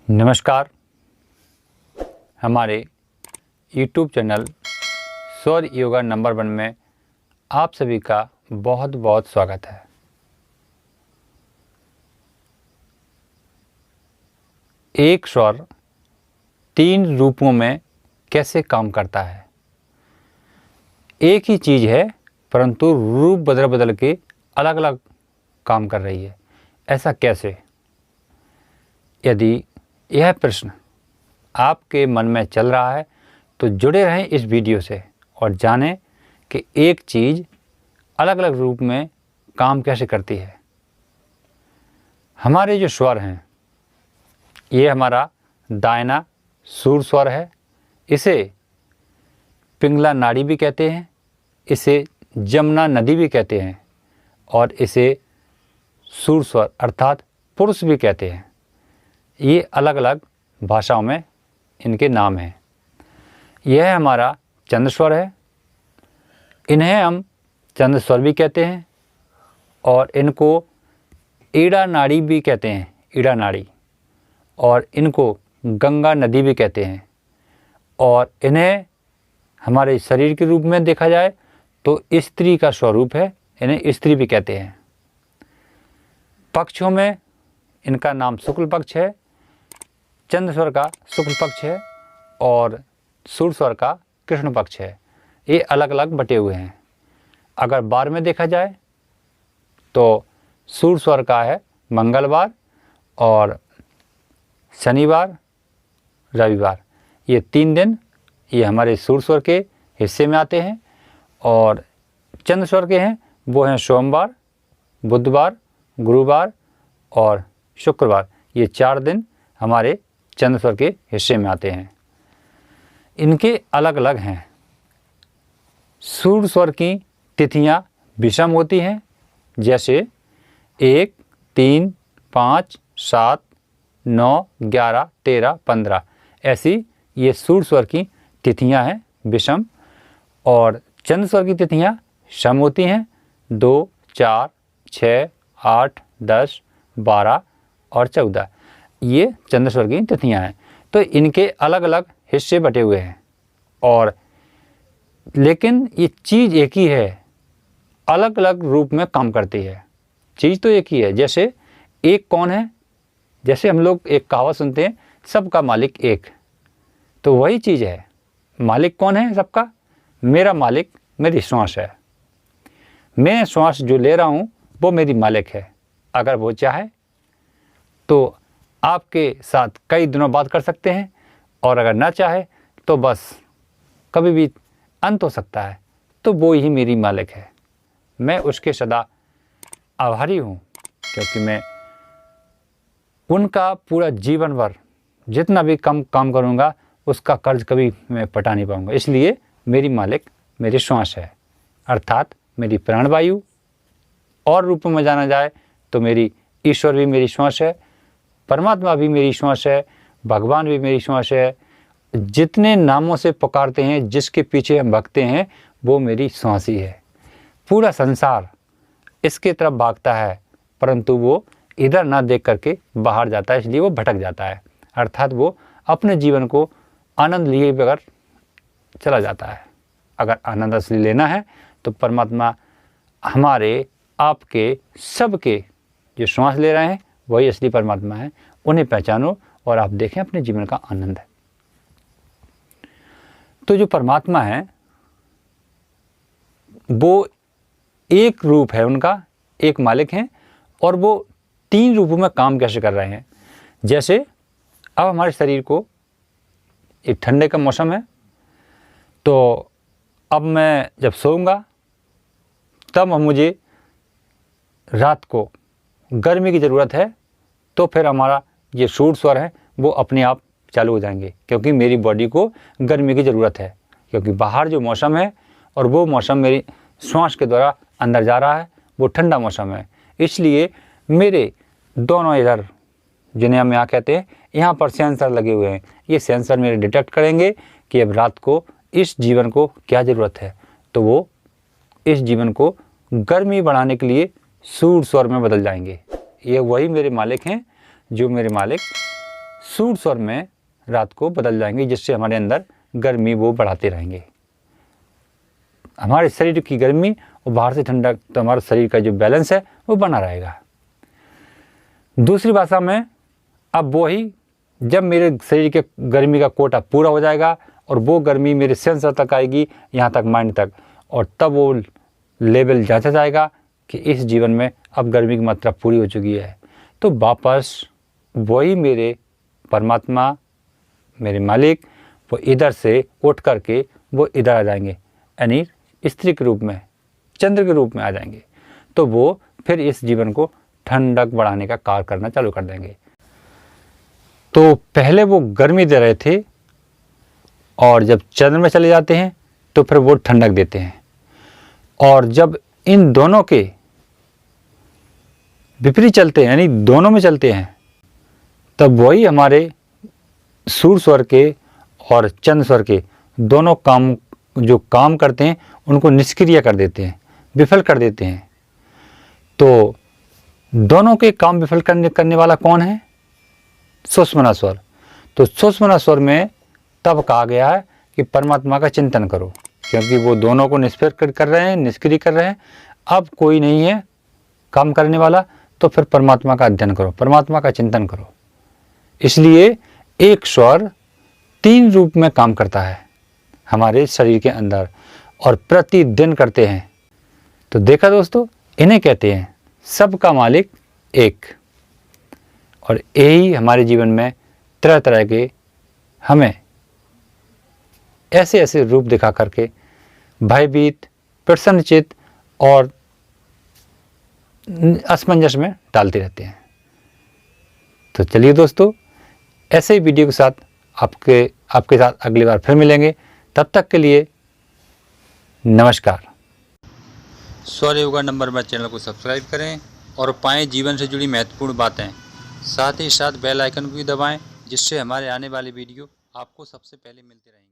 नमस्कार। हमारे YouTube channel स्वर योगा नंबर 1 में आप सभी का बहुत बहुत स्वागत है। एक स्वर 3 रूपों में कैसे काम करता है। एक ही चीज़ है परंतु रूप बदल बदल के अलग अलग काम कर रही है। ऐसा कैसे? यदि यह प्रश्न आपके मन में चल रहा है तो जुड़े रहें इस वीडियो से और जानें कि एक चीज़ अलग अलग रूप में काम कैसे करती है। हमारे जो स्वर हैं, ये हमारा दाहिना सूर स्वर है। इसे पिंगला नाड़ी भी कहते हैं, इसे जमुना नदी भी कहते हैं और इसे सूर स्वर अर्थात पुरुष भी कहते हैं। ये अलग अलग भाषाओं में इनके नाम हैं। यह हमारा चंद्र स्वर है। इन्हें हम चंद्र स्वर भी कहते हैं और इनको ईड़ा नाड़ी भी कहते हैं, ईड़ा नाड़ी, और इनको गंगा नदी भी कहते हैं। और इन्हें हमारे शरीर के रूप में देखा जाए तो स्त्री का स्वरूप है, इन्हें स्त्री भी कहते हैं। पक्षों में इनका नाम शुक्ल पक्ष है, चंद्र स्वर का शुक्ल पक्ष है और सूर स्वर का कृष्ण पक्ष है। ये अलग अलग बटे हुए हैं। अगर बार में देखा जाए तो सूर स्वर का है मंगलवार और शनिवार, रविवार, ये 3 दिन ये हमारे सूर स्वर के हिस्से में आते हैं। और चंद्र स्वर के हैं वो हैं सोमवार, बुधवार, गुरुवार और शुक्रवार। ये 4 दिन हमारे चंद्र स्वर के हिस्से में आते हैं। इनके अलग अलग हैं। सूर स्वर की तिथियां विषम होती हैं, जैसे 1, 3, 5, 7, 9, 11, 13, 15। ऐसी ये सूर स्वर की तिथियां हैं विषम। और चंद्र स्वर की तिथियां सम होती हैं, 2, 4, 6, 8, 10, 12 और 14। ये चंद्र स्वर की तिथियां हैं। तो इनके अलग अलग हिस्से बटे हुए हैं और लेकिन ये चीज़ एक ही है, अलग अलग रूप में काम करती है। चीज़ तो एक ही है। जैसे एक कौन है, जैसे हम लोग एक कहावत सुनते हैं, सबका मालिक एक। तो वही चीज़ है। मालिक कौन है सबका? मेरा मालिक मेरी श्वास है। मैं श्वास जो ले रहा हूँ वो मेरी मालिक है। अगर वो चाहे तो आपके साथ कई दिनों बाद कर सकते हैं और अगर ना चाहे तो बस कभी भी अंत हो सकता है। तो वो ही मेरी मालिक है। मैं उसके सदा आभारी हूँ क्योंकि मैं उनका पूरा जीवन भर जितना भी कम काम करूँगा उसका कर्ज कभी मैं पटा नहीं पाऊँगा। इसलिए मेरी मालिक मेरी श्वास है, अर्थात मेरी प्राणवायु। और रूपों में जाना जाए तो मेरी ईश्वर भी मेरी श्वास है, परमात्मा भी मेरी श्वास है, भगवान भी मेरी श्वास है। जितने नामों से पुकारते हैं, जिसके पीछे हम भगते हैं, वो मेरी श्वास ही है। पूरा संसार इसके तरफ भागता है परंतु वो इधर ना देख करके बाहर जाता है, इसलिए वो भटक जाता है। अर्थात वो अपने जीवन को आनंद लिए बगैर चला जाता है। अगर आनंद असली लेना है तो परमात्मा हमारे आपके सबके जो श्वास ले रहे हैं वही असली परमात्मा है। उन्हें पहचानो और आप देखें अपने जीवन का आनंद है। तो जो परमात्मा है वो एक रूप है, उनका एक मालिक है और वो 3 रूपों में काम कैसे कर रहे हैं। जैसे अब हमारे शरीर को एक ठंडे का मौसम है तो अब मैं जब सोऊंगा तब मुझे रात को गर्मी की ज़रूरत है तो फिर हमारा ये सूर स्वर है वो अपने आप चालू हो जाएंगे क्योंकि मेरी बॉडी को गर्मी की ज़रूरत है। क्योंकि बाहर जो मौसम है और वो मौसम मेरी श्वास के द्वारा अंदर जा रहा है, वो ठंडा मौसम है। इसलिए मेरे दोनों इधर जिन्हें हम यहाँ कहते हैं, यहाँ पर सेंसर लगे हुए हैं। ये सेंसर मेरे डिटेक्ट करेंगे कि अब रात को इस जीवन को क्या ज़रूरत है, तो वो इस जीवन को गर्मी बढ़ाने के लिए सूर स्वर में बदल जाएंगे। ये वही मेरे मालिक हैं जो मेरे मालिक सूर स्वर में रात को बदल जाएंगे, जिससे हमारे अंदर गर्मी वो बढ़ाते रहेंगे। हमारे शरीर की गर्मी और बाहर से ठंडक, तो हमारे शरीर का जो बैलेंस है वो बना रहेगा। दूसरी भाषा में अब वही, जब मेरे शरीर के गर्मी का कोटा पूरा हो जाएगा और वो गर्मी मेरे सेंसर तक आएगी, यहाँ तक माइंड तक, और तब वो लेवल जांचा जाएगा कि इस जीवन में अब गर्मी की मात्रा पूरी हो चुकी है, तो वापस वही मेरे परमात्मा, मेरे मालिक, वो इधर से उठ करके वो इधर आ जाएंगे, यानी स्त्री के रूप में, चंद्र के रूप में आ जाएंगे। तो वो फिर इस जीवन को ठंडक बढ़ाने का कार्य करना चालू कर देंगे। तो पहले वो गर्मी दे रहे थे और जब चंद्र में चले जाते हैं तो फिर वो ठंडक देते हैं। और जब इन दोनों के विपरीत चलते हैं, यानी दोनों में चलते हैं, तब वही हमारे सूर्य स्वर के और चंद्र स्वर के दोनों काम जो काम करते हैं उनको निष्क्रिय कर देते हैं, विफल कर देते हैं। तो दोनों के काम विफल करने वाला कौन है? सुषुम्ना स्वर। तो सुषुम्ना स्वर में तब कहा गया है कि परमात्मा का चिंतन करो, क्योंकि वो दोनों को निष्क्रिय कर रहे हैं, निष्क्रिय कर रहे हैं। अब कोई नहीं है काम करने वाला, तो फिर परमात्मा का अध्ययन करो, परमात्मा का चिंतन करो। इसलिए एक स्वर 3 रूप में काम करता है हमारे शरीर के अंदर, और प्रतिदिन करते हैं। तो देखा दोस्तों, इन्हें कहते हैं सबका मालिक एक। और यही हमारे जीवन में तरह तरह के हमें ऐसे ऐसे रूप दिखा करके भयभीत, प्रसन्नचित्त और असमंजस में डालते रहते हैं। तो चलिए दोस्तों, ऐसे ही वीडियो के साथ आपके साथ अगली बार फिर मिलेंगे। तब तक के लिए नमस्कार। स्वर योगा नंबर में चैनल को सब्सक्राइब करें और पाएं जीवन से जुड़ी महत्वपूर्ण बातें। साथ ही साथ बेल आइकन को भी दबाएं, जिससे हमारे आने वाली वीडियो आपको सबसे पहले मिलते रहेंगे।